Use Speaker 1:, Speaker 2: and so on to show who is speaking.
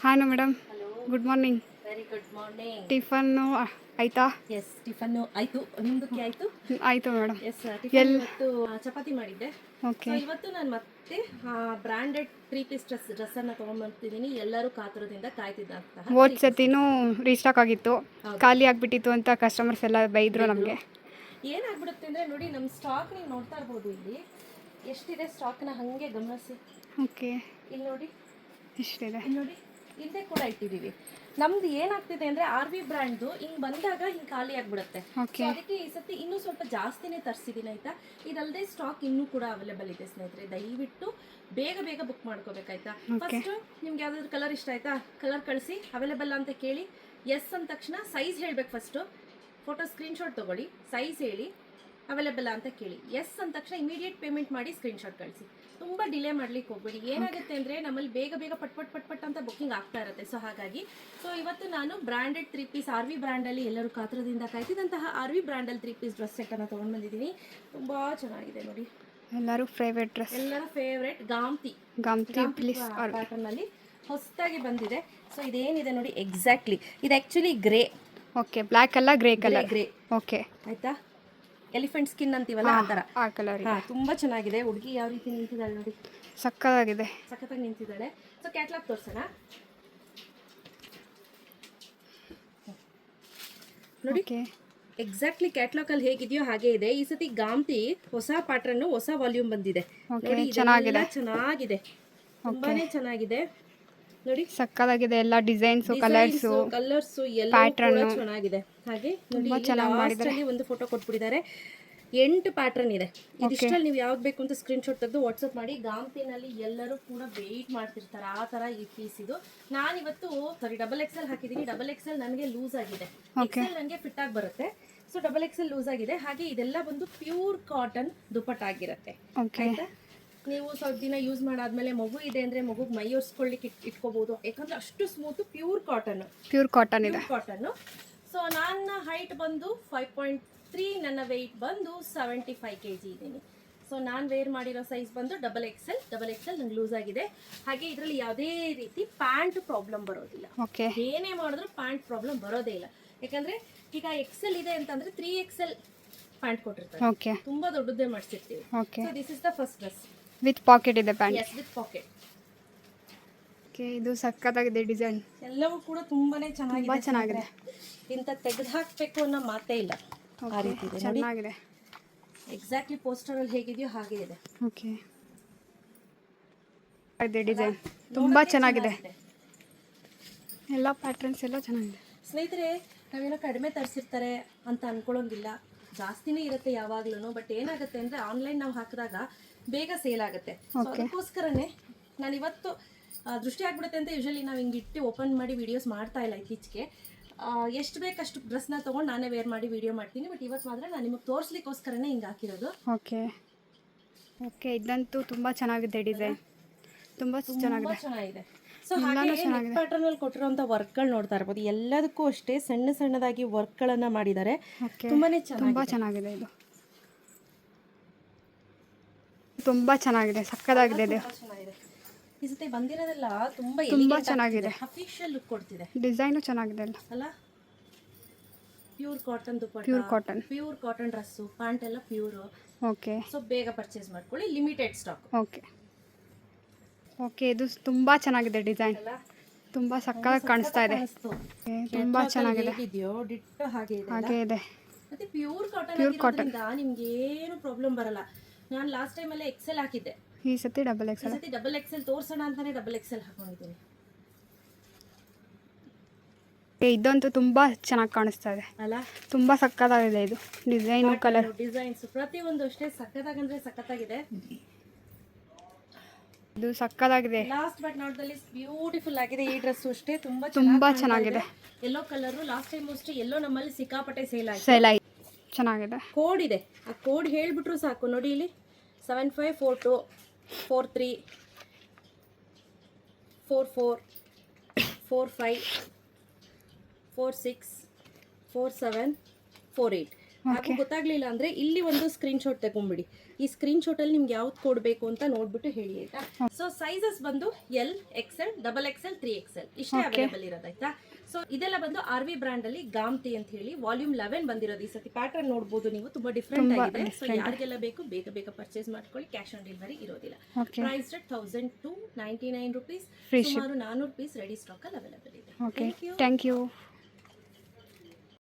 Speaker 1: Hi madam.
Speaker 2: Hello,
Speaker 1: good morning.
Speaker 2: Very good morning.
Speaker 1: Tiffin ಆಯ್ತಾ?
Speaker 2: Yes, ಟಿಫನ್ನು ಆಯಿತು. ನಿಮ್ಮದಕ್ಕೆ ಆಯಿತು?
Speaker 1: ಆಯಿತು ಮೇಡಮ್.
Speaker 2: ಎಸ್, ಟಿಫನ್
Speaker 1: ಎಲ್ಲಿ?
Speaker 2: ಇವತ್ತು ಚಪಾತಿ ಮಾಡಿದ್ದೆ.
Speaker 1: ಓಕೆ.
Speaker 2: ಸೊ ಇವತ್ತು ನಾನು ಮತ್ತೆ ಬ್ರ್ಯಾಂಡೆಡ್ 3 ಪೀಸ್ ಡ್ರೆಸ್ಸನ್ನು ತೊಗೊಂಡ್ಬರ್ತಿದ್ದೀನಿ. ಎಲ್ಲರೂ ಕಾತುರದಿಂದ ಕಾಯ್ತಿದ್ದಂತಹ
Speaker 1: ಹೋದ ಸತಿನೂ ರೀಸ್ಟಾಕ್ ಆಗಿತ್ತು,
Speaker 2: ಹೌದು.
Speaker 1: ಖಾಲಿ ಆಗಿಬಿಟ್ಟಿತ್ತು ಅಂತ ಕಸ್ಟಮರ್ಸ್ ಎಲ್ಲ ಬೈದರು ನಮಗೆ.
Speaker 2: ಏನಾಗ್ಬಿಡುತ್ತೆ ಅಂದರೆ ನೋಡಿ, ನಮ್ಮ ಸ್ಟಾಕ್ ನೀವು ನೋಡ್ತಾ ಇರ್ಬೋದು. ಇಲ್ಲಿ ಎಷ್ಟಿದೆ ಸ್ಟಾಕ್ನ ಹಾಗೆ ಗಮನಿಸಿ.
Speaker 1: ಓಕೆ,
Speaker 2: ಇಲ್ಲಿ ನೋಡಿ,
Speaker 1: ಇಷ್ಟಿದೆ.
Speaker 2: ಇಲ್ಲಿ ನೋಡಿ, ಹಿಂದೆ ಕೂಡ ಇಟ್ಟಿದ್ದೀವಿ. ನಮ್ದು ಏನಾಗ್ತಿದೆ ಅಂದರೆ RV ಬ್ರ್ಯಾಂಡ್ದು ಹಿಂಗೆ ಬಂದಾಗ ಹಿಂಗೆ ಖಾಲಿ ಆಗಿಬಿಡುತ್ತೆ.
Speaker 1: ಓಕೆ.
Speaker 2: ಸೊ ಅದಕ್ಕೆ ಈ ಸತಿ ಇನ್ನೂ ಸ್ವಲ್ಪ ಜಾಸ್ತಿನೇ ತರಿಸಿದ್ದೀನಿ ಆಯಿತಾ. ಇದಲ್ಲದೆ ಸ್ಟಾಕ್ ಇನ್ನೂ ಕೂಡ ಅವೈಲೇಬಲ್ ಇದೆ ಸ್ನೇಹಿತರೆ. ದಯವಿಟ್ಟು ಬೇಗ ಬೇಗ ಬುಕ್ ಮಾಡ್ಕೋಬೇಕಾಯ್ತಾ. ಫಸ್ಟು ನಿಮ್ಗೆ ಯಾವ್ದಾದ್ರು ಕಲರ್ ಇಷ್ಟ ಆಯ್ತಾ, ಕಲರ್ ಕಳಿಸಿ, ಅವೈಲೇಬಲ್ ಅಂತ ಕೇಳಿ. ಎಸ್ ಅಂದ ತಕ್ಷಣ ಸೈಜ್ ಹೇಳಬೇಕು. ಫಸ್ಟು ಫೋಟೋ ಸ್ಕ್ರೀನ್ಶಾಟ್ ತೊಗೊಳ್ಳಿ, ಸೈಜ್ ಹೇಳಿ, ಅವೈಲೇಬಲ್ ಅಂತ ಕೇಳಿ. ಎಸ್ ಅಂದ ತಕ್ಷಣ ಇಮಿಡಿಯೇಟ್ ಪೇಮೆಂಟ್ ಮಾಡಿ ಸ್ಕ್ರೀನ್ಶಾಟ್ ಕಳಿಸಿ. ತುಂಬ ಡಿಲೇ ಮಾಡ್ಲಿಕ್ಕೆ ಹೋಗ್ಬೇಡಿ. ಏನಾಗುತ್ತೆ ಅಂದರೆ ನಮ್ಮಲ್ಲಿ ಬೇಗ ಬೇಗ ಪಟ್ ಅಂತ ಬುಕ್ಕಿಂಗ್ ಆಗ್ತಾ ಇರುತ್ತೆ. ಸೊ ಹಾಗಾಗಿ ಇವತ್ತು ನಾನು ಬ್ರ್ಯಾಂಡೆಡ್ 3 ಪೀಸ್ RV ಬ್ರ್ಯಾಂಡಲ್ಲಿ ಎಲ್ಲರೂ ಕಾತುರದಿಂದ ಕಾಯ್ತಿದ್ದಂತಹ RV ಬ್ರ್ಯಾಂಡಲ್ಲಿ 3 ಪೀಸ್ ಡ್ರೆಸ್ ಸೆಟ್ಟನ್ನು ತೊಗೊಂಡು ಬಂದಿದ್ದೀನಿ. ತುಂಬ ಚೆನ್ನಾಗಿದೆ ನೋಡಿ,
Speaker 1: ಎಲ್ಲರೂ ಫೇವ್ರೇಟ್ ಡ್ರೆಸ್,
Speaker 2: ಎಲ್ಲರ ಫೇವ್ರೇಟ್ ಗಾಮ್ತಿ ಪ್ಯಾಟರ್ನಲ್ಲಿ ಹೊಸದಾಗಿ ಬಂದಿದೆ. ಸೊ ಇದೇನಿದೆ ನೋಡಿ, ಎಕ್ಸಾಕ್ಟ್ಲಿ ಇದು ಆ್ಯಕ್ಚುಲಿ ಗ್ರೇ.
Speaker 1: ಓಕೆ, ಬ್ಲ್ಯಾಕ್ ಅಲ್ಲ, ಗ್ರೇ ಕಲರ್.
Speaker 2: ಗ್ರೇ
Speaker 1: ಓಕೆ,
Speaker 2: ಆಯ್ತಾ. ಎಲಿಫೆಂಟ್ ಸ್ಕಿನ್ ಅಂತೀವಲ್ಲ ಆ ಥರ.
Speaker 1: ಆ ಕಲರ್.
Speaker 2: ತುಂಬ ಚೆನ್ನಾಗಿದೆ. ಹುಡುಗಿ ಯಾವ ರೀತಿ ನಿಂತಿದ್ದಾಳೆ ನೋಡಿ,
Speaker 1: ಸಕ್ಕತ್ತಾಗಿದೆ,
Speaker 2: ಸಖತ್ತಾಗಿ ನಿಂತಿದ್ದಾಳೆ. ಸೊ ಕ್ಯಾಟ್ಲಾಗ್ ತೋರಿಸೋಣ ನೋಡಿ. ಎಕ್ಸಾಕ್ಟ್ಲಿ ಕ್ಯಾಟ್ಲಾಗಲ್ಲಿ ಹೇಗಿದೆಯೋ ಹಾಗೆ ಇದೆ. ಈ ಸತಿ ಗಾಮ್ತಿ ಹೊಸ ಪ್ಯಾಟರ್ನ್, ಹೊಸ ವಾಲ್ಯೂಮ್ ಬಂದಿದೆ ನೋಡಿ. ಚೆನ್ನಾಗಿದೆ, ಚೆನ್ನಾಗಿದೆ, ತುಂಬಾನೇ ಚೆನ್ನಾಗಿದೆ ನೋಡಿ. ಸಕ್ಕತ್ತಾಗಿದೆ.
Speaker 1: ಎಲ್ಲ ಡಿಸೈನ್ಸು, ಕಲರ್ಸು
Speaker 2: ಎಲ್ಲ ಚೆನ್ನಾಗಿದೆ. ಹಾಗೆ ನೋಡಿ, ಲಾಸ್ಟಲ್ಲಿ ಒಂದು ಫೋಟೋ ಕೊಟ್ಬಿಟ್ಟಿದ್ದಾರೆ. 8 ಪ್ಯಾಟರ್ನ್ ಇದೆ. ಇದಿಷ್ಟಲ್ಲಿ ನೀವು ಯಾವ್ದು ಬೇಕು ಅಂತ ಸ್ಕ್ರೀನ್ಶಾಟ್ ತೆಗೆದು ವಾಟ್ಸಪ್ ಮಾಡಿ. ಗಾಮ್ತಿನಲ್ಲಿ ಎಲ್ಲರೂ ಕೂಡ ವೆಯ್ಟ್ ಮಾಡ್ತಿರ್ತಾರೆ, ಆ ಥರ ಈ ಪೀಸ್ ಇದು. ನಾನಿವತ್ತು XXL ಹಾಕಿದ್ದೀನಿ. XXL ನನಗೆ ಲೂಸ್ ಆಗಿದೆ, XL ನನಗೆ ಫಿಟ್ ಆಗಿ ಬರುತ್ತೆ. ಸೊ XXL ಲೂಸ್ ಆಗಿದೆ. ಹಾಗೆ ಇದೆಲ್ಲ ಬಂದು ಪ್ಯೂರ್ ಕಾಟನ್ ದುಪ್ಪಟ್ಟ ಆಗಿರುತ್ತೆ ಆಯ್ತಾ. ನೀವು ಸ್ವಲ್ಪ ದಿನ ಯೂಸ್ ಮಾಡಾದ್ಮೇಲೆ ಮಗು ಇದೆ ಅಂದರೆ ಮಗುಗೆ ಮೈ ಒರೆಸ್ಕೊಳ್ಳಿಕ್ಕೆ ಇಟ್ಕೋಬಹುದು. ಯಾಕಂದ್ರೆ ಅಷ್ಟು ಸ್ಮೂತ್, ಪ್ಯೂರ್ ಕಾಟನ್
Speaker 1: ಇದೆ.
Speaker 2: ಸೊ ನನ್ನ ಹೈಟ್ ಬಂದು 5.3, ನನ್ನ ವೆಯ್ಟ್ ಬಂದು 75 kg ಇದ್ದೀನಿ. ಸೊ ನಾನು ವೇರ್ ಮಾಡಿರೋ ಸೈಜ್ ಬಂದು XXL ನಂಗೆ ಲೂಸ್ ಆಗಿದೆ. ಹಾಗೆ ಇದರಲ್ಲಿ ಯಾವುದೇ ರೀತಿ ಪ್ಯಾಂಟ್ ಪ್ರಾಬ್ಲಮ್ ಬರೋದಿಲ್ಲ. ಏನೇ ಮಾಡಿದ್ರು ಪ್ಯಾಂಟ್ ಪ್ರಾಬ್ಲಮ್ ಬರೋದೇ ಇಲ್ಲ. ಯಾಕಂದ್ರೆ ಈಗ XL ಇದೆ ಅಂತಂದ್ರೆ 3XL ಪ್ಯಾಂಟ್ ಕೊಟ್ಟಿರ್ತಾರೆ, ತುಂಬಾ ದೊಡ್ಡದೇ ಮಾಡಿಸಿರ್ತೀವಿ. So this is the first dress
Speaker 1: with pocket ಇದೆ ಪ್ಯಾಂಟ್.
Speaker 2: Yes, with pocket.
Speaker 1: ಇದು ಸಕ್ಕತ್ತಾಗಿದೆ ಡಿಸೈನ್.
Speaker 2: ಎಲ್ಲವೂ ಕೂಡ ತುಂಬಾನೇ ಚೆನ್ನಾಗಿದೆ. ಇಂಥ ತೆಗೆದು ಹಾಕಬೇಕು ಅನ್ನೋ ಮಾತೇ ಇಲ್ಲ, ಆ ರೀತಿ ಇದೆ ನೋಡಿ.
Speaker 1: ಚೆನ್ನಾಗಿದೆ.
Speaker 2: ಎಕ್ಸಾಕ್ಟ್ಲಿ ಪೋಸ್ಟರ್ ಅಲ್ಲಿ ಹೇಗಿದೆಯೋ ಹಾಗೆ ಇದೆ.
Speaker 1: ಓಕೆ, ಇದೆ ಡಿಸೈನ್ ತುಂಬಾ ಚೆನ್ನಾಗಿದೆ. ಎಲ್ಲ ಪ್ಯಾಟರ್ನ್ಸ್ ಎಲ್ಲ ಚೆನ್ನಾಗಿದೆ.
Speaker 2: ಸ್ನೇಹಿತರೆ, ನಾವೇನೋ ಕಡಿಮೆ ತರಿಸಿರ್ತಾರೆ ಅಂತ ಅನ್ಕೊಳ್ಳೋಂಗಿಲ್ಲ, ಜಾಸ್ತಿನೇ ಇರುತ್ತೆ ಯಾವಾಗ್ಲೂ. ಬಟ್ ಏನಾಗುತ್ತೆ ಅಂದರೆ ಆನ್ಲೈನ್ ನಾವು ಹಾಕಿದಾಗ ಬೇಗ ಸೇಲ್ ಆಗುತ್ತೆ. ಅದಕ್ಕೋಸ್ಕರನೇ ನಾನು ಇವತ್ತು ದೃಷ್ಟಿ ಆಗ್ಬಿಡುತ್ತೆ ಅಂತ ಯೂಶಲಿ ನಾವು ಹಿಂಗೆ ಇಟ್ಟು ಓಪನ್ ಮಾಡಿ ವಿಡಿಯೋಸ್ ಮಾಡ್ತಾ ಇಲ್ಲ ಇತ್ತೀಚೆಗೆ. ಎಷ್ಟು ಬೇಕಷ್ಟು ಡ್ರೆಸ್ನ ತೊಗೊಂಡು ನಾನೇ ವೇರ್ ಮಾಡಿ ವಿಡಿಯೋ ಮಾಡ್ತೀನಿ. ಬಟ್ ಇವತ್ತು ಮಾತ್ರ ನಾನು ನಿಮಗೆ ತೋರಿಸ್ಲಿಕ್ಕೋಸ್ಕರನೇ ಹಿಂಗೆ ಹಾಕಿರೋದು.
Speaker 1: ಓಕೆ, ಇದಂತೂ ತುಂಬ ಚೆನ್ನಾಗಿದೆ ಡಿಸೈನ್, ತುಂಬ
Speaker 2: ಚೆನ್ನಾಗಿದೆ. ಸೊ ಹಾಗೆ ಪ್ಯಾಟರ್ನ್ ಅಲ್ಲಿ ಕೊಟ್ಟಿರುವಂಥ ವರ್ಕ್ಗಳು ನೋಡ್ತಾ ಇರ್ಬೋದು. ಎಲ್ಲದಕ್ಕೂ ಅಷ್ಟೇ ಸಣ್ಣದಾಗಿ ವರ್ಕ್ಗಳನ್ನು ಮಾಡಿದ್ದಾರೆ. ತುಂಬಾನೇ
Speaker 1: ಚೆನ್ನಾಗಿದೆ. ಇದು ತುಂಬ ಚೆನ್ನಾಗಿದೆ, ಸಕ್ಕತ್ತಾಗಿದೆ. ಇದು
Speaker 2: ಈ ಸತಿ ಬಂದಿರೋದೆಲ್ಲ ತುಂಬಾ
Speaker 1: ಚೆನ್ನಾಗಿದೆ.
Speaker 2: ಅಫಿಷಿಯಲ್ ಲುಕ್ ಕೊಡ್ತಿದೆ.
Speaker 1: ಡಿಸೈನು ಚೆನ್ನಾಗಿದೆ
Speaker 2: ಅಲ್ಲ. ಪ್ಯೂರ್ ಕಾಟನ್ ದುಪ್ಪಟ್ಟ, ಪ್ಯೂರ್ ಕಾಟನ್ ಡ್ರೆಸ್ಸು, ಪ್ಯಾಂಟ್ ಎಲ್ಲ ಪ್ಯೂರ್.
Speaker 1: ಓಕೆ, ಸೊ
Speaker 2: ಬೇಗ ಪರ್ಚೇಸ್ ಮಾಡ್ಕೊಳ್ಳಿ, ಲಿಮಿಟೆಡ್ ಸ್ಟಾಕ್.
Speaker 1: ಓಕೆ, ಇದು ತುಂಬಾ ಚೆನ್ನಾಗಿದೆ ಡಿಸೈನ್, ತುಂಬಾ ಸಕ್ಕತ್ತಾಗಿ ಕಾಣಿಸ್ತಾ ಇದೆ. ತುಂಬಾ ಚೆನ್ನಾಗಿದೆ.
Speaker 2: ಡಿಟ್ಟೋ ಹಾಗೆ
Speaker 1: ಇದೆ.
Speaker 2: ಮತ್ತೆ ಪ್ಯೂರ್ ಕಾಟನ್ ನಿಮ್ಗೆ ಏನು ಪ್ರಾಬ್ಲಮ್ ಬರಲ್ಲ. ನಾನು ಲಾಸ್ಟ್ ಟೈಮ್ ಅಲ್ಲೇ XL ಹಾಕಿದ್ದೆ,
Speaker 1: ಈ ಸತಿ
Speaker 2: XXL ತೋರ್ಸೋಣ ಅಂತಾನೆ XXL ಹಾಕೊಂಡಿದ್ದೀನಿ.
Speaker 1: ಇದಂತೂ ತುಂಬಾ ಚೆನ್ನಾಗಿ ಕಾಣಿಸ್ತಾ ಇದೆ
Speaker 2: ಅಲ್ಲ,
Speaker 1: ತುಂಬಾ ಸಕ್ಕತ್ತಾಗಿದೆ. ಇದು ಡಿಸೈನ್, ಕಲರ್,
Speaker 2: ಡಿಸೈನ್ಸ್ ಪ್ರತಿಯೊಂದು ಅಷ್ಟೇ ಸಕ್ಕತ್ತಾಗಂದ್ರೆ ಸಕ್ಕತ್ತಾಗಿದೆ.
Speaker 1: ಇದು ಸಕ್ಕತ್ತಾಗಿದೆ.
Speaker 2: Last but not the least beautiful ಆಗಿದೆ. ಈ ಡ್ರೆಸ್ ಅಷ್ಟೇ
Speaker 1: ತುಂಬಾ ಚೆನ್ನಾಗಿದೆ.
Speaker 2: ಯೆಲ್ಲೋ ಕಲರ್ ಲಾಸ್ಟ್ ಟೈಮ್ ಅಷ್ಟೇ ಯೆಲ್ಲೋ ನಮ್ಮಲ್ಲಿ ಸಿಕ್ಕಾಪಟ್ಟೆ ಸೇಲ್
Speaker 1: ಆಯ್ತು. ಚೆನ್ನಾಗಿದೆ.
Speaker 2: ಕೋಡ್ ಇದೆ, ಆ ಕೋಡ್ ಹೇಳ್ಬಿಟ್ರು ಸಾಕು. ನೋಡಿ ಇಲ್ಲಿ 7542 43 44 45 46 47 48 ಹಾಗೂ ಗೊತ್ತಾಗ್ಲಿಲ್ಲ ಅಂದ್ರೆ ಇಲ್ಲಿ ಒಂದು ಸ್ಕ್ರೀನ್ ಶಾಟ್ ತಗೊಂಡ್ಬಿಡಿ. ಈ ಸ್ಕ್ರೀನ್ ಶಾಟ್ ಅಲ್ಲಿ ನಿಮ್ಗೆ ಯಾವ್ದು ಕೊಡ್ಬೇಕು ಅಂತ ನೋಡ್ಬಿಟ್ಟು ಹೇಳಿ ಆಯ್ತಾ. ಸೊ ಸೈಜಸ್ ಬಂದು ಎಲ್, XL, XXL, 3XL ಇಷ್ಟೇ ಅವೈಲೇಬಲ್ ಇರೋದಾಯ್ತಾ. ಸೊ ಇದೆಲ್ಲ ಬಂದು RV ಬ್ರ್ಯಾಂಡ್ ಅಲ್ಲಿ ಗಾಮ್ತಿ ಅಂತ ಹೇಳಿ ವಾಲ್ಯೂಮ್ 11 ಬಂದಿರೋದು. ಈ ಸತಿ ಪ್ಯಾಟರ್ನ್ ನೋಡಬಹುದು ನೀವು, ತುಂಬಾ ಡಿಫ್ರೆಂಟ್ ಆಗಿದೆ. ಸೊ ಯಾರಿಗೆಲ್ಲ ಬೇಕು ಬೇಗ ಬೇಗ ಪರ್ಚೇಸ್ ಮಾಡ್ಕೊಳ್ಳಿ, ಕ್ಯಾಶ್ ಆನ್ ಡೆಲಿವರಿ ಇರೋದಿಲ್ಲ. ಪ್ರೈಸ್ ರೇಟ್ 1299 rupees, ಸುಮಾರು 400 ಪೀಸ್ ರೆಡಿ ಸ್ಟಾಕ್ ಅಲ್ಲಿ ಅವೈಲೇಬಲ್ ಇದೆ.
Speaker 1: Thank you.